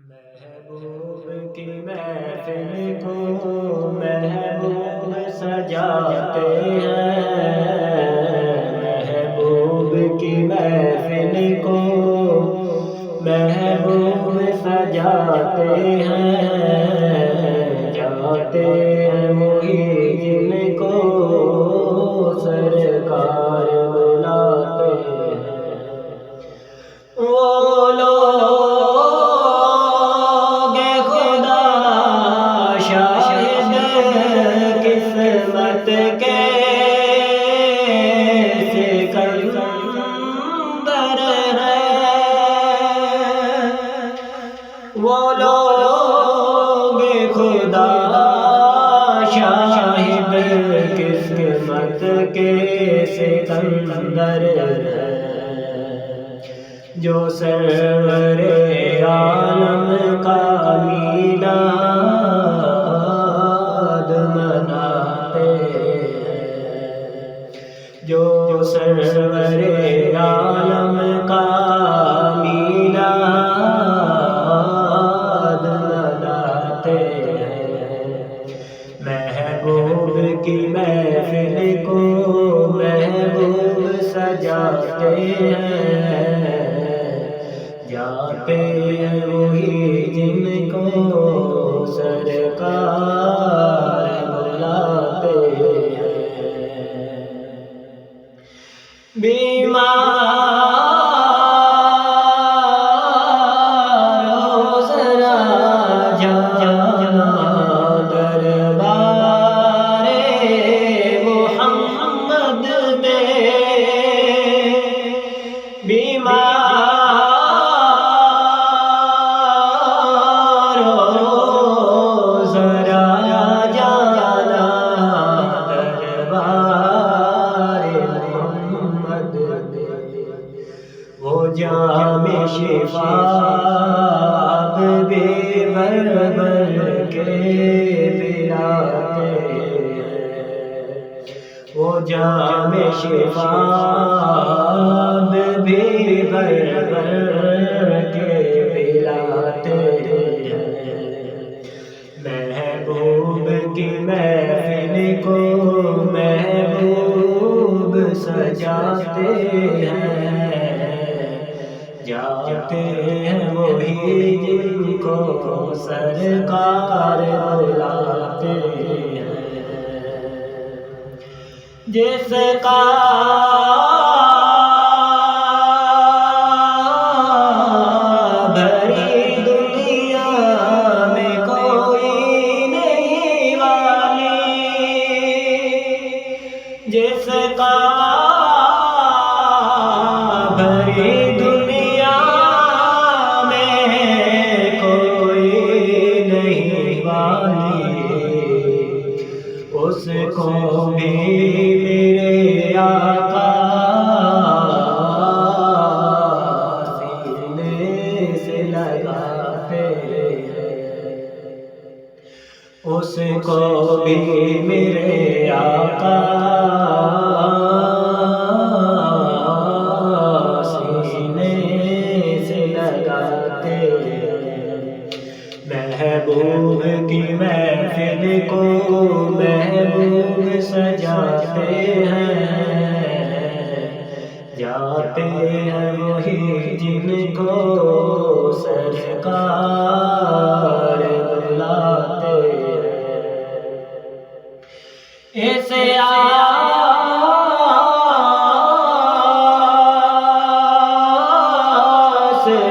محبوب کی محفل کو محبوب سجاتے ہیں، محبوب کی محفل کو محبوب سجاتے ہیں، جاتے ہیں وہی جن کو سرکار بلاتے ہیں۔ وہ لوگ قسمت کے سکندر ہیں، وہ لوگ خدا شاہد قسمت کے سکندر ہیں، جو سرور عالم کا میلاد مناتے ہیں، جو سرور عالم کا میلاد مناتے ہیں۔ محبوب کی محفل کو محبوب سجاتے ہیں، جاتے ہیں وہی جن کو سرکار بلاتے ہیں۔ بیمار ہو ذرا جانا دربار محمد میں، بیمار وہ جام شفا بے بر کے پلاتے ہیں، وہ جام شفا بے بر کے پلاتے ہیں۔ محبوب کی محفل کو محبوب سجاتے ہیں، جاتے ہیں وہی جن کو سرکار بلاتے ہیں۔ جس کا بھری دنیا میں کوئی نہیں والی، جس کا بھری اس کو بھی میرے آقا سینے سے لگاتے ہیں، اس کو بھی میرے آقا سینے سے لگاتے ہیں۔ محبوب کی محفل کو محبوب سجاتے ہیں، جاتے ہیں وہی جن کو سرکار بلاتے ہیں۔ اسے آس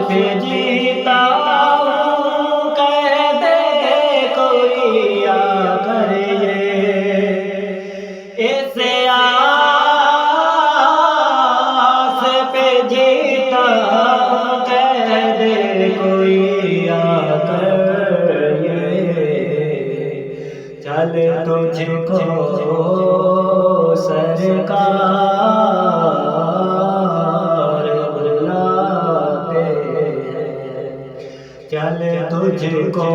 پہ جیتا چل تجھ کو سرکار بلاتے ہیں، چل تجھ کو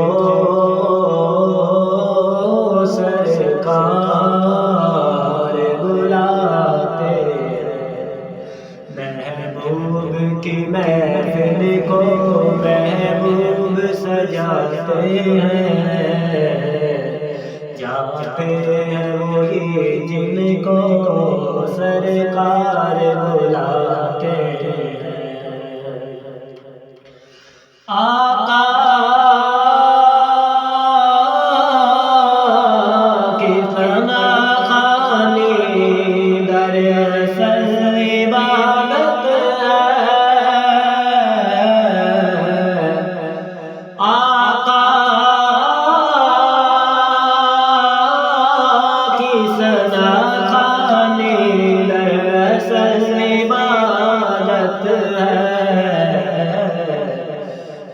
سرکار بلاتے ہیں۔ محبوب کی محفل کو محبوب سجاتے ہیں، جاتے ہیں وہی جن کو سرکار بلاتے ہیں۔ آقا کی فنا خوانی دراصل عبادت ہے، آقا کی ثنا خوانی دراصل عبادت ہے۔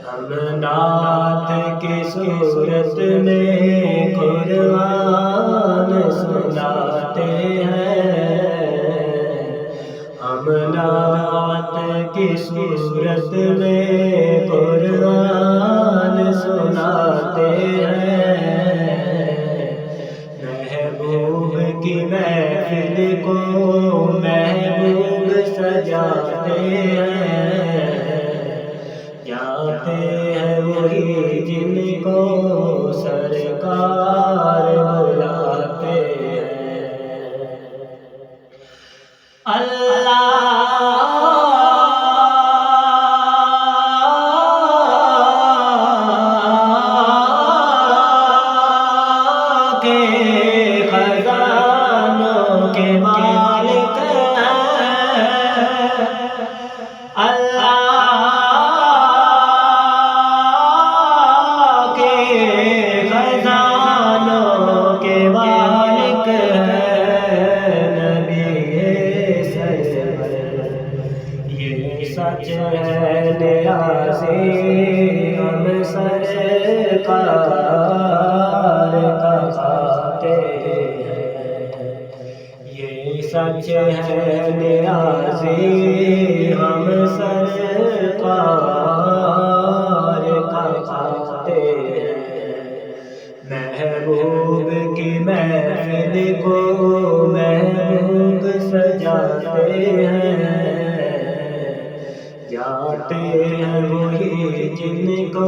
ہم نعت کی صورت میں قرآن سناتے ہیں، ہم نعت کی صورت میں قرآن سناتے ہیں، محبوب کی محفل کو محبوب سجاتے ہیں، جاتے ہیں وہی جن کو سرکار بلاتے ہیں۔ اللہ کے خزانوں کے مالک ہیں، اللہ سچ ہے نیازی ہم سرکار کا کھاتے ہیں، یہ سچ ہے نیازی ہم سرکار کا کھاتے ہیں، محبوب کی محفل کو محبوب سجاتے ہیں، جاتے ہیں وہی جن کو